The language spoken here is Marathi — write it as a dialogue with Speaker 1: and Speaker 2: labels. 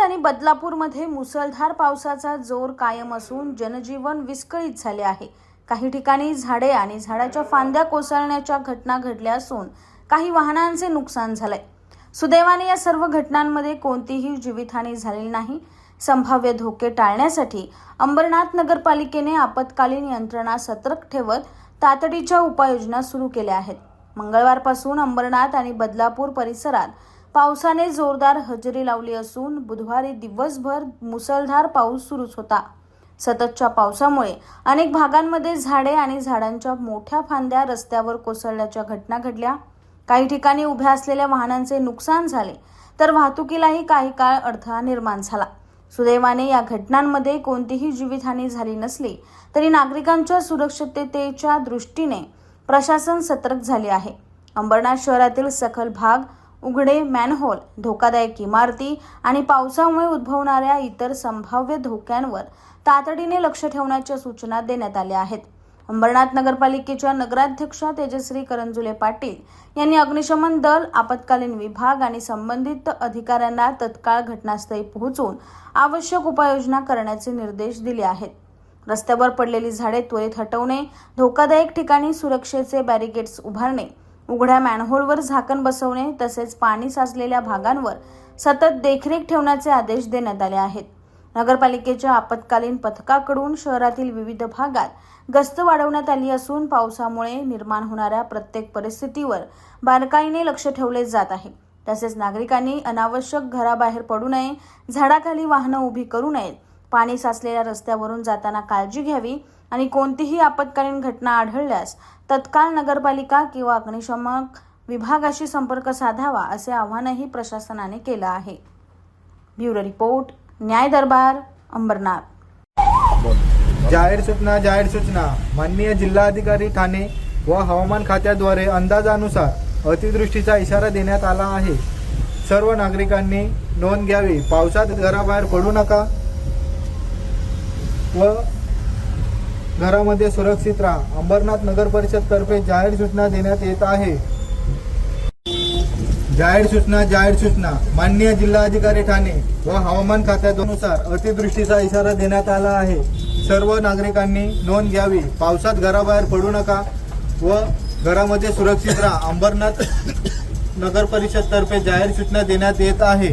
Speaker 1: आणि बदलापूरमध्ये मुसळधार पावसाचा जोर कायम असून जनजीवन विस्कळीत झाले आहे। काही ठिकाणी झाडे आणि झाडाच्या फांद्या कोसळण्याच्या घटना घडल्या असून काही वाहनांचे नुकसान झाले। सुदैवाने या सर्व घटनांमध्ये कोणतीही जीवितहानी झालेली नाही। संभाव्य धोके टाळण्यासाठी अंबरनाथ नगरपालिकेने आपत्कालीन यंत्रणा सतर्क ठेवत तातडीच्या उपाययोजना सुरू केल्या आहेत। मंगळवारपासून अंबरनाथ आणि बदलापूर परिसरात पावसाने जोरदार हजेरी लावली असून बुधवारी दिवसभर मुसळधार पाऊस सुरूच होता। सततच्या पावसामुळे अनेक भागांमध्ये झाडे आणि झाडांच्या मोठ्या फांद्या रस्त्यावर कोसळल्याच्या घटना घडल्या। काही ठिकाणी उभ्या असलेल्या वाहनांचे नुकसान झाले तर वाहतुकीलाही काही काळ अडथळा निर्माण झाला। सुदैवाने या घटनांमध्ये कोणतीही जीवितहानी झाली नसली तरी नागरिकांच्या सुरक्षिततेच्या दृष्टीने प्रशासन सतर्क झाले आहे। अंबरनाथ शहरातील सखल भाग, उघडे मॅनहोल, धोकादायक इमारती आणि पावसामुळे उद्भवणाऱ्या इतर संभाव्य धोक्यांवर तातडीने लक्ष ठेवण्याच्या सूचना देण्यात आल्या आहेत। अंबरनाथ नगरपालिकेच्या नगराध्यक्षा तेजश्री करंजुले पाटील यांनी अग्निशमन दल, आपत्कालीन विभाग आणि संबंधित अधिकाऱ्यांना तत्काळ घटनास्थळी पोहोचून आवश्यक उपाययोजना करण्याचे निर्देश दिले आहेत। रस्त्यावर पडलेली झाडे त्वरित हटवणे, धोकादायक ठिकाणी सुरक्षेचे बॅरिकेड्स उभारणे, उघड्या मॅनहोलवर झाकण बसवणे तसेच पाणी साचलेल्या भागांवर सतत देखरेख ठेवण्याचे आदेश देण्यात आले आहेत। नगरपालिकेच्या आपत्कालीन पथकाकडून शहरातील विविध भागात गस्त वाढवण्यात आली असून पावसामुळे निर्माण होणाऱ्या प्रत्येक परिस्थितीवर बारकाईने लक्ष ठेवले जात आहे। तसेच नागरिकांनी अनावश्यक घराबाहेर पडू नये, झाडाखाली वाहनं उभी करू नयेत, पाणी साचलेल्या रस्त्यावरून जाताना काळजी घ्यावी आणि कोणतीही आपत्कालीन घटना आढळल्यास तत्काळ नगरपालिका किंवा अग्निशमन विभागाशी संपर्क साधावा असे आवाहनही प्रशासनाने केलं आहे। ब्युरो रिपोर्ट, न्याय दरबार, अंबरनाथ।
Speaker 2: जाहीर सूचना माननीय जिल्हाधिकारी ठाणे व हवामान खात्याद्वारे अंदाजानुसार अतिवृष्टीचा इशारा देण्यात आला आहे। सर्व नागरिकांनी नोंद घ्यावी, पावसात घराबाहेर पडू नका व घरामध्ये सुरक्षित राहा। अंबरनाथ नगर परिषद तर्फे जाहीर सूचना देण्यात येत आहे। जाहीर सूचना माननीय जिल्हाधिकारी ठाणे व हवामान खात्यानुसार अतिवृष्टीचा इशारा देण्यात आला आहे। सर्व नागरिकांनी नोंद घ्यावी, पावसात घराबाहेर पडू नका व घरामध्ये सुरक्षित राहा। अंबरनाथ नगर परिषद तर्फे जाहीर सूचना देण्यात येत आहे।